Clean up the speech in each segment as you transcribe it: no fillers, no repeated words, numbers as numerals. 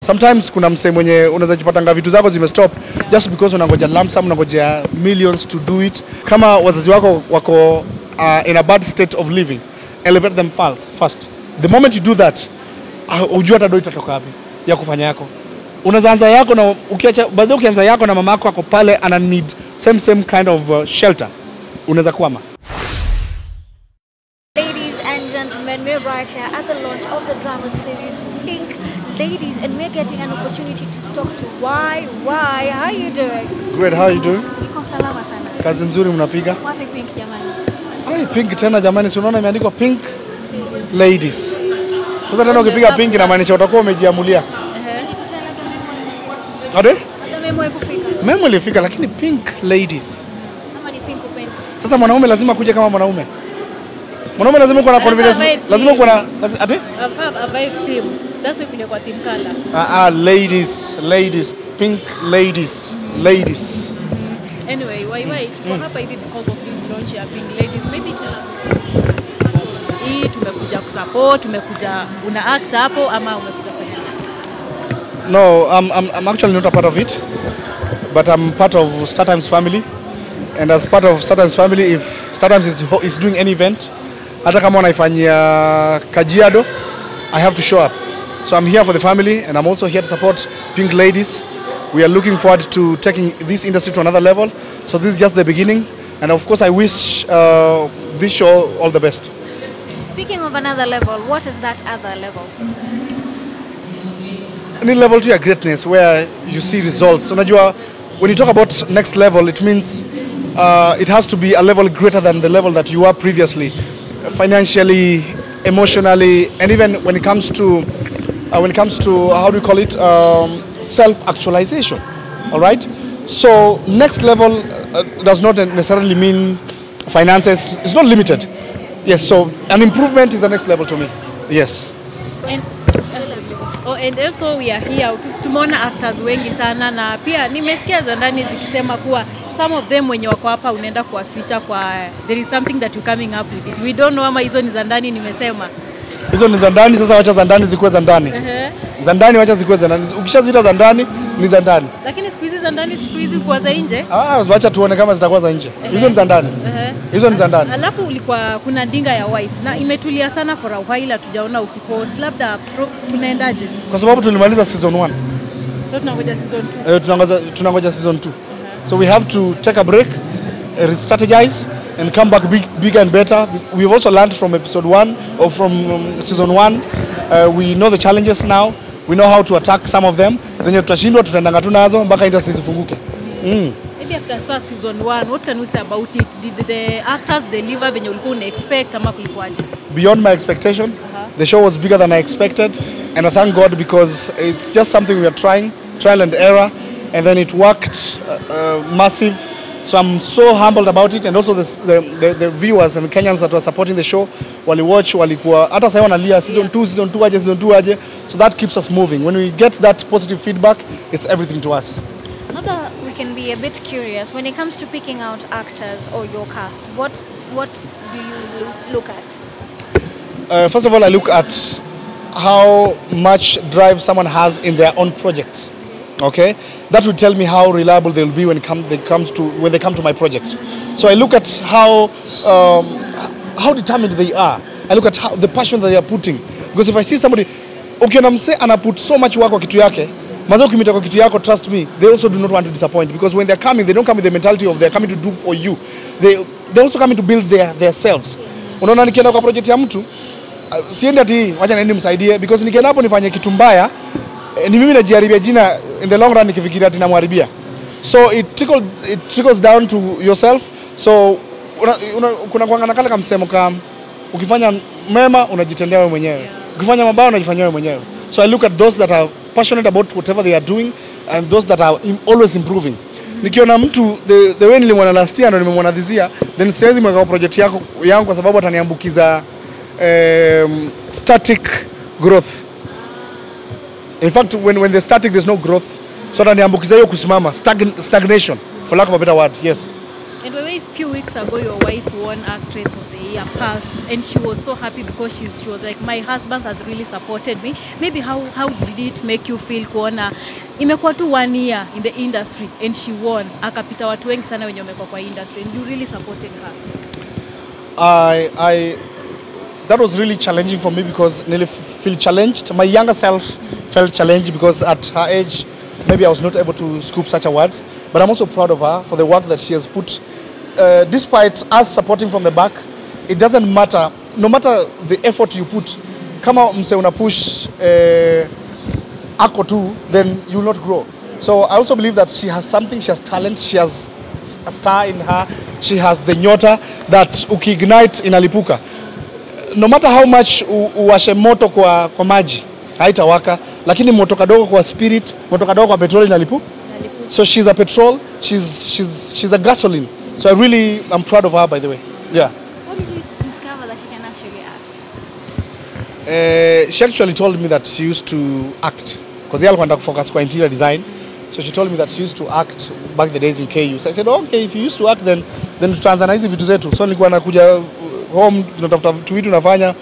sometimes kuna msee mwenye unaweza jipatanga vitu zako zimestop just because unangoja lump sum, unangoja millions to do it. Kama wazazi wako wako in a bad state of living, elevate them first. The moment you do that, ujua hata doi itatoka wapi ya kufanya yako. Unaweza anza yako na baadaye ukianza yako na mama yako ako pale ana need same kind of shelter, unaweza kwama. Ladies and gentlemen, we're right here at the launch of the drama series Pink Ladies, and we're getting an opportunity to talk to Why. How are you doing? Great, how are you doing? Niko salama sana. Kazi nzuri mnapiga? Wapi Pink jamani? Hai, Pink tena jamani, si unaona imeandikwa Pink Ladies. Sasa tena ukipiga Pink inamaanisha utakuwa umejiamulia. Ade? Memo ilifika lakini Pink Ladies. Kama ni Pink upendo. Sasa mwanaume lazima kuja kama mwanaume. Mwanaume lazima kuwa na confidence, lazima kuwa na ate? Vibe theme. That's why kwa theme color. Ladies, Pink Ladies. Ladies. Anyway, why tuko hapa hivi because of this launch ya Pink Ladies. Maybe tell us. Hii tumekuja kusupport, tumekuja una act hapo ama umekuja fanya? No, I'm actually not a part of it, but I'm part of StarTimes family. And as part of StarTimes family, if StarTimes is doing any event, hata kama wanaifanyia Kajiado, I have to show up. So I'm here for the family, and I'm also here to support Pink Ladies. We are looking forward to taking this industry to another level. So this is just the beginning, and of course I wish this show all the best. Speaking of another level, what is that other level? Any level to your greatness where you see results. Unajua, when you talk about next level, it means it has to be a level greater than the level that you were previously, financially, emotionally, and even when it comes to how do you call it, self-actualization. All right. So next level does not necessarily mean finances. It's not limited. Yes. So an improvement is the next level to me. Yes. And also we are here tumeona actors wengi sana na pia nimesikia za ndani zikisema kuwa some of them wenye wako hapa unaenda kwa feature kwa there is something that you coming up with it. We don't know ama hizo ni za ndani nimesema. Hizo ni za ndani, sasa wacha za ndani zikuwe za ndani. Za ndani wacha zikuwe za ndani. Ukishazita za ndani ni za ndani. Lakini siku hizi za ndani siku hizi kwa za nje? Wacha tuone kama zitakuwa za nje. Hizo ni za ndani. Hizo ni za ndani. Alafu ulikuwa kuna dinga ya wife na imetulia sana for a while tujaona ukipost. Labda tunaendaje? Kwa sababu tulimaliza season 1. So tunangoja season 2. Tunangoja season 2. So we have to take a break, re-strategize and come back bigger and better. We've also learned from episode 1 or from season 1. We know the challenges now. We know how to attack some of them. Zenye tutashindwa tutaendanga tu nazo mpaka industry zifunguke. Maybe after season 1, what can we say about it? Did the actors deliver venye ulikuwa una-expect ama kulikuwaje? Beyond my expectation. The show was bigger than I expected, and I thank God because it's just something we are trying, trial and error, and then it worked massive. So I'm so humbled about it, and also the viewers and the Kenyans that were supporting the show, wali watch, walikuwa hata sasa wanalia season 2 aje, so that keeps us moving. When we get that positive feedback, it's everything to us. Now we can be a bit curious when it comes to picking out actors or your cast. What do you look at? First of all, I look at how much drive someone has in their own project. Okay, that will tell me how reliable they will be when they come to my project. So I look at how determined they are. I look at the passion that they are putting. Because if I see somebody, ukiona mse ana put so much work kwa kitu yake, mazao ukimita kwa kitu yako, trust me, they also do not want to disappoint. Because when they're coming, they don't come with the mentality of they're coming to do for you. They also coming to build their selves. Unaona nikienda kwa project ya mtu, siende ati wacha naende msaidie, because nikienda hapo nifanye kitu mbaya, ni mimi najiharibia jina in the long run nikifikiria ati namharibia. So it trickles down to yourself. So kuna kuangana kale kama msemo kama ukifanya mema unajitendea wewe mwenyewe. Ukifanya mabaya unajifanyia wewe mwenyewe. So I look at those that are passionate about whatever they are doing and those that are always improving. Nikiona mtu the way nilimwona last year ndo nimemwona this year, then siwezi mweka project yangu kwa sababu ataniambukiza static growth. In fact, when they're static, there's no growth. So ataniambukiza hiyo kusimama, stagnation, for lack of a better word. Yes. And a few weeks ago, your wife won Actress of the yeah, pass, and she was so happy because she was like, my husband has really supported me. Maybe how did it make you feel kuona imekuwa tu 1 year in the industry and she won, akapita watu wengi sana wenye wamekuwa kwa industry and you really supported her? That was really challenging for me because I feel challenged. My younger self felt challenged because at her age, maybe I was not able to scoop such awards. But I'm also proud of her for the work that she has put. Despite us supporting from the back, it doesn't matter. No matter the effort you put, kama mse una push ako tu, then you will not grow. So I also believe that she has something, she has talent, she has a star in her, she has the nyota that ukiignite inalipuka. No matter how much uwashe moto kwa maji, haitawaka, lakini moto kadogo kwa spirit, moto kadogo kwa petrol inalipuka. So she's a petrol, she's a gasoline. So I'm proud of her, by the way. Yeah. How did you discover that she can actually act? She actually told me that she used to act. Because yeye alikuwa anataka focus kwa interior design. So she told me that she used to act back the days in KU. So I said, okay, if you used to act, then tutaanza na hizi vitu zetu. So nilikuwa nakuja home, tunatafuta vitu tunafanya,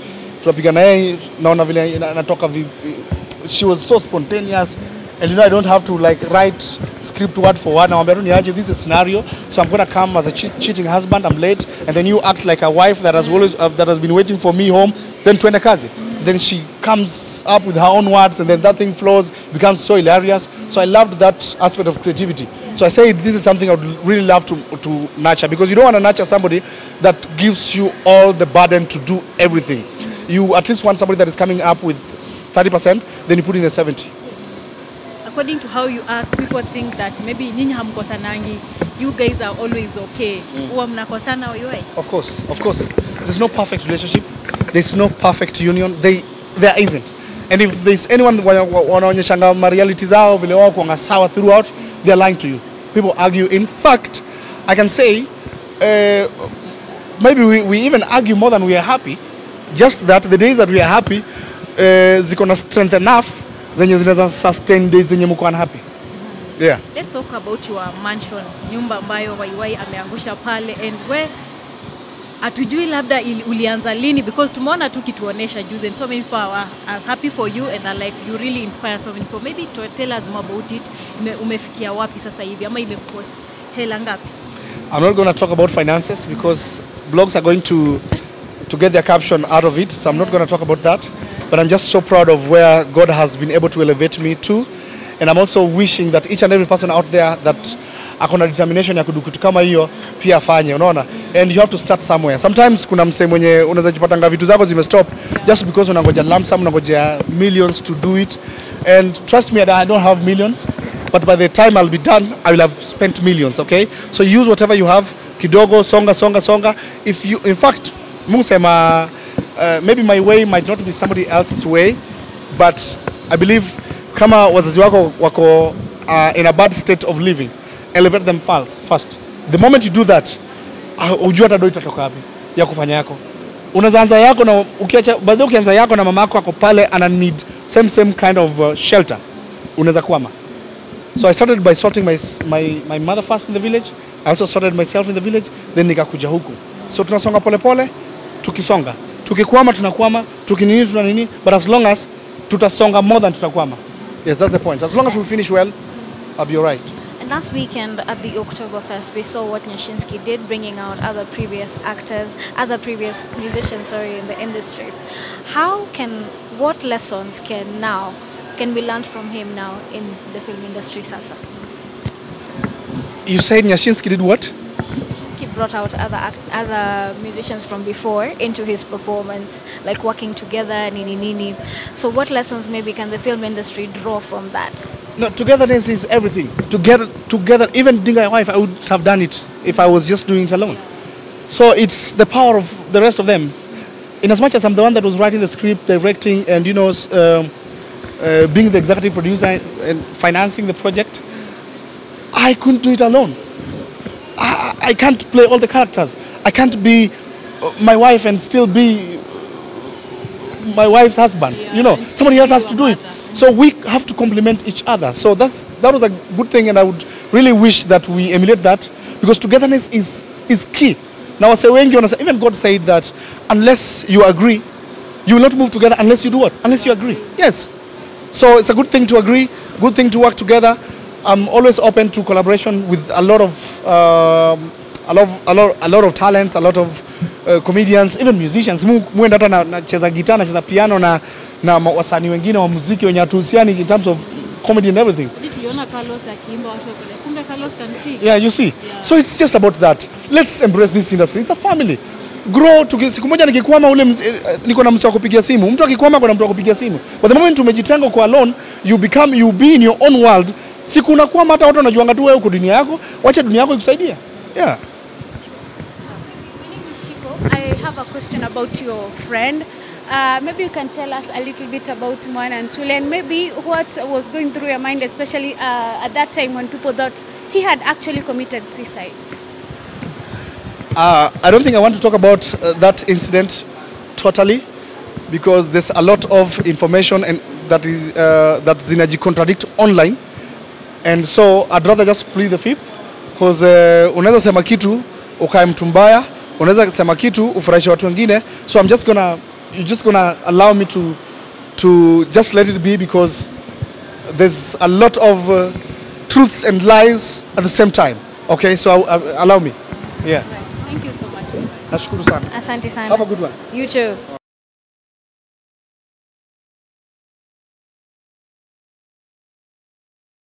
tunapiga na yeye, naona vile anatoka. She was so spontaneous. And I don't have to like write script word for word. Now this is a scenario, so I'm gonna come as a cheating husband. I'm late, and then you act like a wife that has always that has been waiting for me home. Then twende kazi. Then she comes up with her own words, and then that thing flows, becomes so hilarious. So I loved that aspect of creativity. So I say this is something I would really love to nurture, because you don't want to nurture somebody that gives you all the burden to do everything. You at least want somebody that is coming up with 30%, then you put in the 70%. According to how you act, people think that maybe nyinyi hamkosanangi, you guys are always okay. Huwa mnakosana wewe? Of course. There's no perfect relationship. There's no perfect union. There isn't. And if there's anyone wanaonyeshanga reality zao vile wao kuanga sawa throughout, they're lying to you. People argue. In fact, I can say maybe we even argue more than we are happy. Just that the days that we are happy, ziko na strength enough zenye zinaweza sustain days zenye mko unhappy. Yeah. Let's talk about your mansion, nyumba ambayo Waiwai ameangusha pale, and where atujui labda ulianza lini, because tumeona tu kituonesha juzi, and so many people are happy for you and are like you really inspire so many people. Maybe tell us more about it. Umefikia wapi sasa hivi ama imecost hela ngapi? I'm not going to talk about finances because blogs are going to get their caption out of it, so I'm not going to talk about that. But I'm just so proud of where God has been able to elevate me to. And I'm also wishing that each and every person out there that akona determination ya kudu kitu kama hiyo pia afanye, unaona? And you have to start somewhere. Sometimes kuna msee mwenye unaweza jipatanga vitu zako zimestop just because unangoja lump sum, unangoja millions to do it. And trust me, I don't have millions, but by the time I'll be done, I will have spent millions, okay? So use whatever you have, kidogo, songa. If you, in fact, Mungu sema, maybe my way might not be somebody else's way, but I believe kama wazazi wako in a bad state of living, elevate them first. The moment you do that, ujua hata doi itatoka wapi ya kufanya yako. Unaweza anza yako na ukianza yako na mama yako pale ana need same kind of shelter, unaweza kwama. So I started by sorting my mother first in the village. I also sorted myself in the village, then nikakuja huku. So tunasonga pole, tukisonga. Tukikwama tunakwama, tukinini tunanini, but as long as tutasonga more than tutakwama. Yes, that's the point. As long as we finish well, I'll be all right. And last weekend at the Oktoberfest, we saw what Nyashinsky did, bringing out other previous musicians, in the industry. What lessons can we learn from him now in the film industry, Sasa? You said Nyashinsky did what? Nyashinsky brought out other musicians from before into his performance, like working together, nini. So what lessons maybe can the film industry draw from that? No, togetherness is everything. Together, even Dinga Wife, I wouldn't have done it if I was just doing it alone. So it's the power of the rest of them. In as much as I'm the one that was writing the script, directing, and being the executive producer and financing the project, I couldn't do it alone. I can't play all the characters. I can't be my wife and still be my wife's husband. Yeah, somebody else has to do it. So we have to complement each other. So that was a good thing, and I would really wish that we emulate that, because togetherness is key. Na wase wengi wanasema, even God said that unless you agree, you will not move together unless you do what? Unless you agree. Yes. So it's a good thing to agree, good thing to work together. I'm always open to collaboration with a lot of talents, a lot of comedians, even musicians. Muenda hata na cheza gitaa, na cheza piano na wasanii wengine wa muziki wenye hatuhusiani in terms of comedy and everything. Yeah, you see. Yeah. So it's just about that. Let's embrace this industry. It's a family. Grow together. Siku moja nikikwama ule niko na mtu wa kupigia simu. Mtu akikwama kuna mtu wa kupigia simu. But the moment umejitenga kwa alone, you be in your own world. Siku unakwama hata watu wanajuanga tu wewe uko dunia yako, wacha dunia yako ikusaidia. Yeah. My name is Shiko. I have a question about your friend. Maybe you can tell us a little bit about Mwana and Tule, and maybe what was going through your mind, especially at that time when people thought he had actually committed suicide. I don't think I want to talk about that incident totally, because there's a lot of information and that zinajicontradict online, and so I'd rather just plead the fifth, because unaweza sema kitu ukae mtu mbaya, unaweza sema kitu ufurahishe watu wengine, so you're just gonna allow me to just let it be, because there's a lot of truths and lies at the same time. Okay, so allow me. Yeah. Right. Thank you so much. Nashukuru sana. Asante sana. Have a good one. You too.